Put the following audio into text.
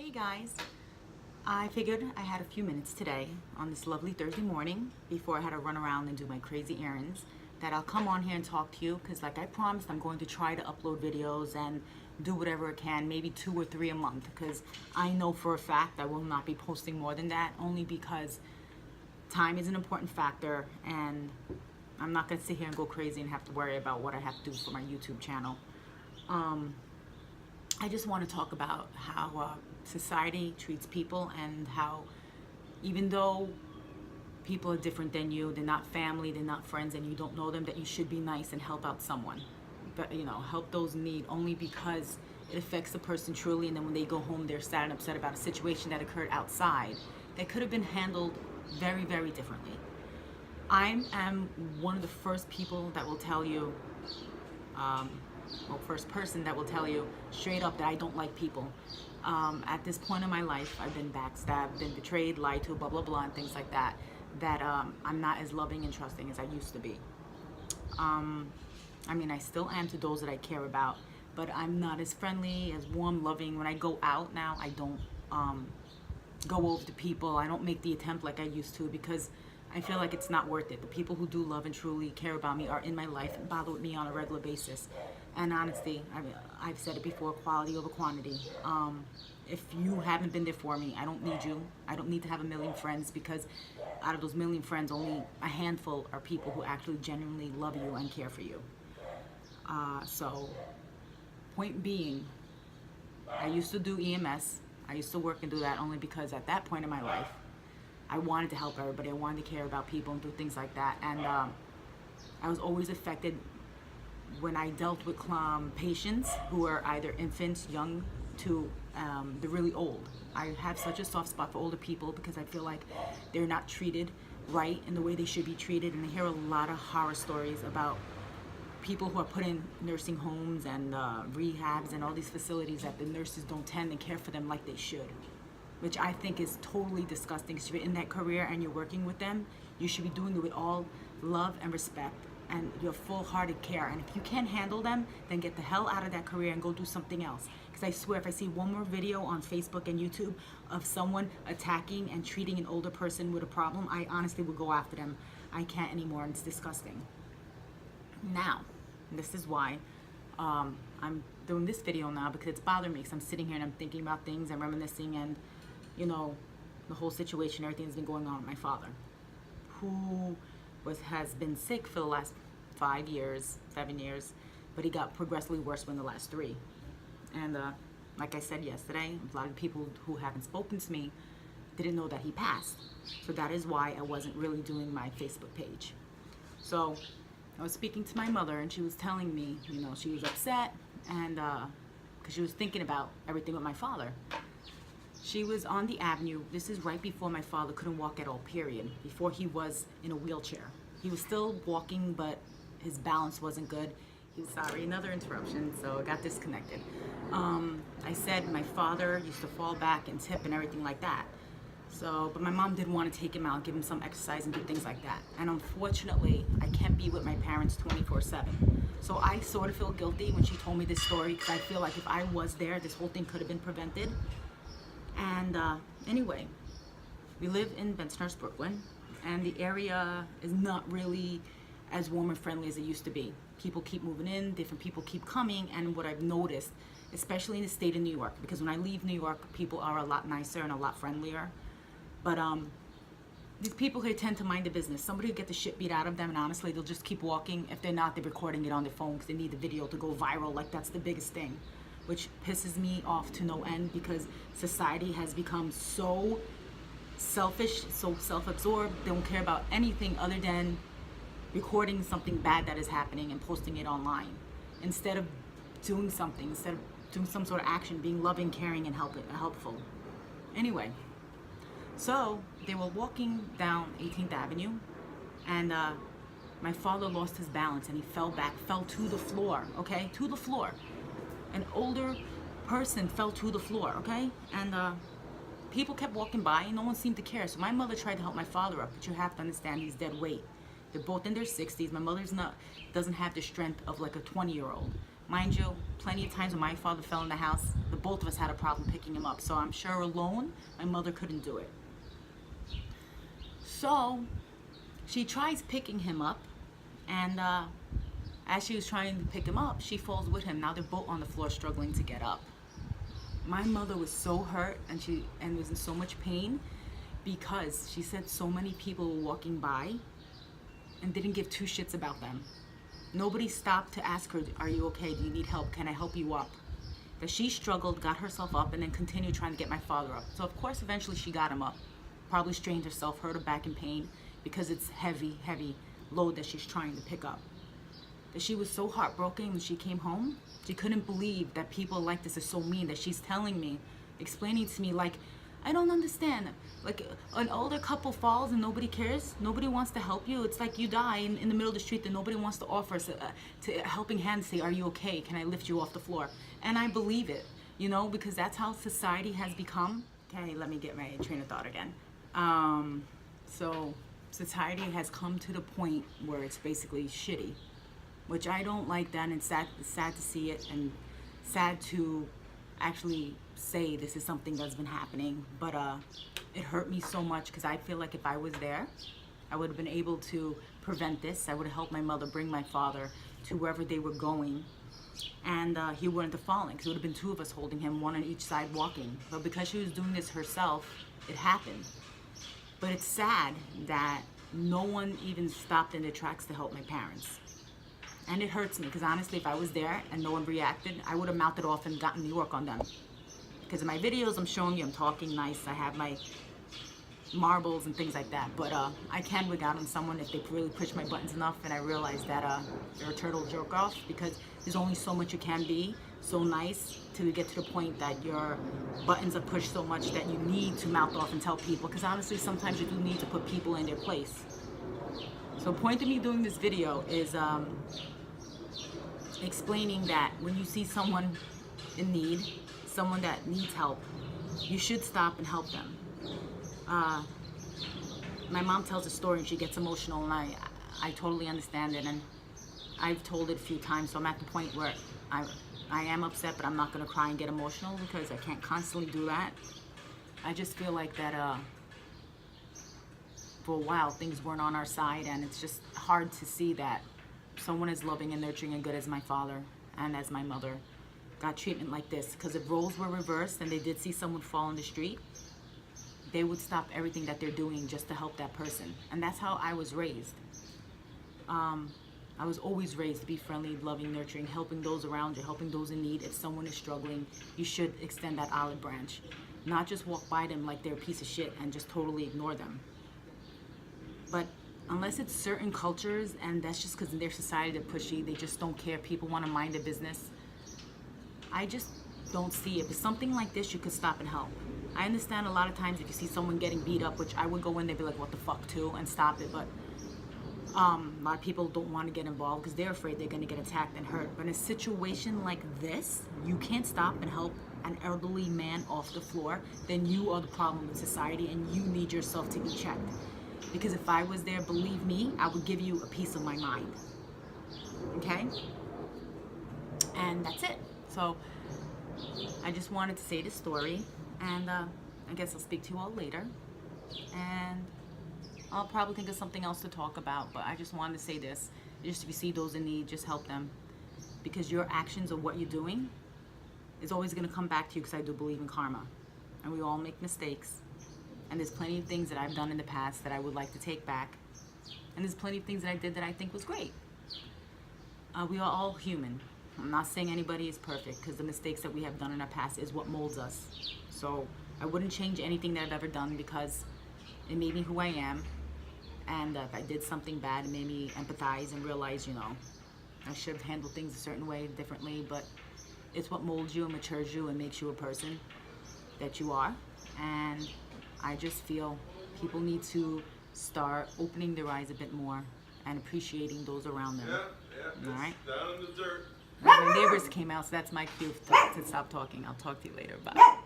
Hey guys, I figured I had a few minutes today on this lovely Thursday morning before I had to run around and do my crazy errands that I'll come on here and talk to you because like I promised, I'm going to try to upload videos and do whatever I can, maybe 2 or 3 a month, because I know for a fact I will not be posting more than that, only because time is an important factor and I'm not going to sit here and go crazy and have to worry about what I have to do for my YouTube channel. I just want to talk about how society treats people and how even though people are different than you, they're not family, they're not friends, and you don't know them, that you should be nice and help out someone. But help those in need only because it affects the person truly, and then when they go home they're sad and upset about a situation that occurred outside that could have been handled very, very differently. I am one of the first people that will tell you first person that will tell you straight up that I don't like people. At this point in my life, I've been backstabbed, been betrayed, lied to, blah, blah, blah, and things like that, that I'm not as loving and trusting as I used to be. I mean, I still am to those that I care about, but I'm not as friendly, as warm, loving. When I go out now, I don't go over to people. I don't make the attempt like I used to because I feel like it's not worth it. The people who do love and truly care about me are in my life and bother with me on a regular basis. And honestly, I've said it before, quality over quantity. If you haven't been there for me, I don't need you. I don't need to have a million friends, because out of those million friends, only a handful are people who actually genuinely love you and care for you. So, point being, I used to do EMS. I used to work and do that only because at that point in my life, I wanted to help everybody. I wanted to care about people and do things like that. And I was always affected when I dealt with patients who are either infants, young, to the really old. I have such a soft spot for older people because I feel like they're not treated right in the way they should be treated. And I hear a lot of horror stories about people who are put in nursing homes and rehabs and all these facilities that the nurses don't tend and care for them like they should, which I think is totally disgusting. Because if you're in that career and you're working with them, you should be doing it with all love and respect and your full-hearted care. And if you can't handle them, then get the hell out of that career and go do something else. Because I swear, if I see one more video on Facebook and YouTube of someone attacking and treating an older person with a problem, I honestly will go after them. I can't anymore, and it's disgusting. Now, this is why I'm doing this video now, because it's bothering me, because I'm sitting here and I'm thinking about things and reminiscing, and the whole situation, everything that's been going on with my father, who has been sick for the last 5 years, 7 years, but he got progressively worse in the last 3. And like I said yesterday, a lot of people who haven't spoken to me didn't know that he passed. So that is why I wasn't really doing my Facebook page. So I was speaking to my mother, and she was telling me, she was upset, and because she was thinking about everything with my father. She was on the avenue. This is right before my father couldn't walk at all, period. Before he was in a wheelchair. He was still walking, but his balance wasn't good. Sorry, another interruption, so I got disconnected. I said my father used to fall back and tip and everything like that. So, but my mom didn't want to take him out, give him some exercise and do things like that. And unfortunately, I can't be with my parents 24/7. So I sort of feel guilty when she told me this story, because I feel like if I was there, this whole thing could have been prevented. And anyway, we live in Bensonhurst, Brooklyn, and the area is not really as warm and friendly as it used to be. People keep moving in, different people keep coming, and what I've noticed, especially in the state of New York, because when I leave New York, people are a lot nicer and a lot friendlier. But these people here tend to mind the business. Somebody will get the shit beat out of them, and honestly, they'll just keep walking. If they're not, they're recording it on their phone because they need the video to go viral. Like, that's the biggest thing, which pisses me off to no end, because society has become so selfish, so self-absorbed. They don't care about anything other than recording something bad that is happening and posting it online, instead of doing something, instead of doing some sort of action, being loving, caring, and helpful. Anyway, so they were walking down 18th Avenue, and my father lost his balance and he fell to the floor, okay? To the floor. An older person fell to the floor, okay? And people kept walking by and no one seemed to care. So my mother tried to help my father up, but you have to understand he's dead weight. They're both in their 60s. My mother's doesn't have the strength of like a 20-year-old. Mind you, plenty of times when my father fell in the house, the both of us had a problem picking him up. So I'm sure alone, my mother couldn't do it. So she tries picking him up, and as she was trying to pick him up, she falls with him. Now they're both on the floor struggling to get up. My mother was so hurt and was in so much pain because she said so many people were walking by and didn't give two shits about them. Nobody stopped to ask her, are you okay? Do you need help? Can I help you up? That she struggled, got herself up, and then continued trying to get my father up. So of course, eventually she got him up. Probably strained herself, hurt her back in pain because it's heavy, heavy load that she's trying to pick up. That she was so heartbroken when she came home. She couldn't believe that people like this are so mean, that she's telling me, explaining to me like, I don't understand. Like an older couple falls and nobody cares. Nobody wants to help you. It's like you die in the middle of the street and nobody wants to offer us a helping hand, say, are you okay? Can I lift you off the floor? And I believe it, you know, because that's how society has become. Okay, let me get my train of thought again. So society has come to the point where it's basically shitty, which I don't like that, and it's sad to see it, and sad to actually say this is something that's been happening. But it hurt me so much because I feel like if I was there, I would have been able to prevent this. I would have helped my mother bring my father to wherever they were going, and he wouldn't have fallen because it would have been two of us holding him, one on each side walking. But because she was doing this herself, it happened. But it's sad that no one even stopped in their tracks to help my parents. And it hurts me because honestly, if I was there and no one reacted, I would have mouthed it off and gotten New York on them. Because in my videos, I'm showing you I'm talking nice. I have my marbles and things like that. But I can wig out on someone if they really push my buttons enough, and I realize that they're a turtle jerk off, because there's only so much you can be so nice to get to the point that your buttons are pushed so much that you need to mouth off and tell people. Because honestly, sometimes you do need to put people in their place. So the point of me doing this video is explaining that when you see someone in need, someone that needs help, you should stop and help them. My mom tells a story and she gets emotional, and I totally understand it, and I've told it a few times, so I'm at the point where I am upset, but I'm not going to cry and get emotional because I can't constantly do that. I just feel like that for a while things weren't on our side, and it's just hard to see that someone as loving and nurturing and good as my father and as my mother got treatment like this. Because if roles were reversed and they did see someone fall in the street, they would stop everything that they're doing just to help that person. And that's how I was raised. I was always raised to be friendly, loving, nurturing, helping those around you, helping those in need. If someone is struggling, you should extend that olive branch. Not just walk by them like they're a piece of shit and just totally ignore them. But unless it's certain cultures, and that's just because in their society they're pushy, they just don't care, people want to mind their business, I just don't see it. But something like this, you could stop and help. I understand a lot of times if you see someone getting beat up, which I would go in there and be like, what the fuck too, and stop it. But a lot of people don't want to get involved because they're afraid they're going to get attacked and hurt. But in a situation like this, you can't stop and help an elderly man off the floor, then you are the problem with society, and you need yourself to be checked. Because if I was there, believe me, I would give you a piece of my mind. Okay? And that's it. So I just wanted to say this story, and I guess I'll speak to you all later. And I'll probably think of something else to talk about, but I just wanted to say this. Just if you see those in need, just help them. Because your actions of what you're doing is always going to come back to you, because I do believe in karma. And we all make mistakes. And there's plenty of things that I've done in the past that I would like to take back. And there's plenty of things that I did that I think was great. We are all human. I'm not saying anybody is perfect, because the mistakes that we have done in our past is what molds us. So I wouldn't change anything that I've ever done, because it made me who I am. And if I did something bad, it made me empathize and realize, you know, I should have handled things a certain way, differently. But it's what molds you and matures you and makes you a person that you are. And I just feel people need to start opening their eyes a bit more and appreciating those around them. All right? Down in the dirt. My neighbors came out, so that's my cue to stop talking. I'll talk to you later. Bye.